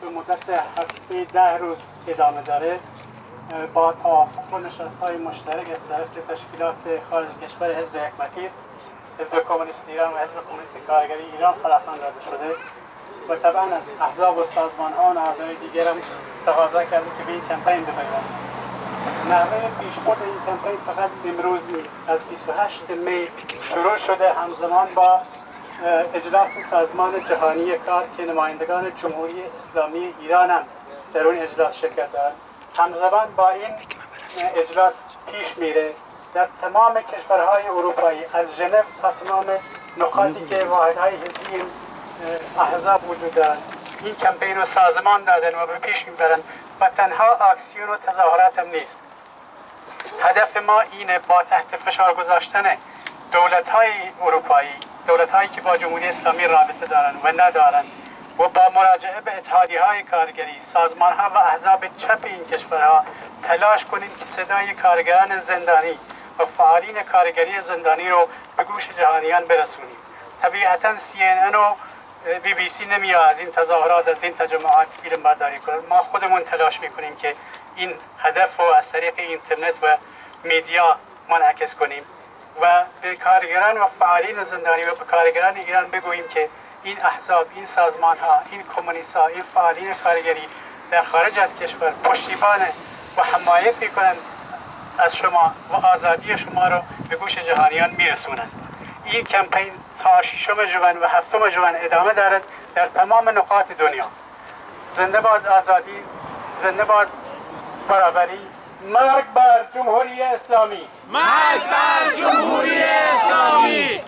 به مدت هفته 10 روز ادامه داره با توافق و نشست‌های مشترک از طرف تشکیلات خارج کشور حزب حکمتی است، حزب کمونیست ایران و حزب کمونیست کارگری ایران فراخوان داده شده و طبعا از احزاب و سازمان‌ها و اعضای دیگر هم تقاضا کرده که به این کمپین بپیوندند. نحوه پیشبرد این کمپین فقط امروز نیست، از 28 می شروع شده، همزمان با اجلاس سازمان جهانی کار که نمایندگان جمهوری اسلامی ایران هم در اون اجلاس شرکت دارند. همزمان با این اجلاس پیش میره در تمام کشورهای اروپایی از ژنو تا تمام نقاطی که واحدهای حزبی احزاب وجود دارند این کمپین رو سازمان دادن و به پیش میبرن و تنها اکسیون و تظاهرات هم نیست. هدف ما اینه با تحت فشار گذاشتن دولت‌های اروپایی، دولت‌هایی که با جمهوری اسلامی رابطه دارن و ندارن و با مراجعه به اتحادیه‌های کارگری، سازمان‌ها و احزاب چپ این کشورها تلاش کنیم که صدای کارگران زندانی و فعالین کارگری زندانی رو به گوش جهانیان برسونیم. طبیعتاً CNN و BBC نمیاد از این تظاهرات، از این تجمعات فیلم برداری کنند. ما خودمون تلاش میکنیم که این هدف رو از طریق اینترنت و میدیا منعکس کنیم و به کارگران و فعالین زندانی و به کارگران ایران بگوییم که این احزاب، این سازمان ها، این کمونیست ها، این فعالین کارگری در خارج از کشور پشتیبان و حمایت میکنن از شما و آزادی شما رو به گوش جهانیان میرسونن. این کمپین تا 6 ژوئن و 7 ژوئن ادامه دارد در تمام نقاط دنیا. زنده باد آزادی، زنده باد برابری، مرگ بر جمهوری اسلامی، مرگ بر جمهوری اسلامی.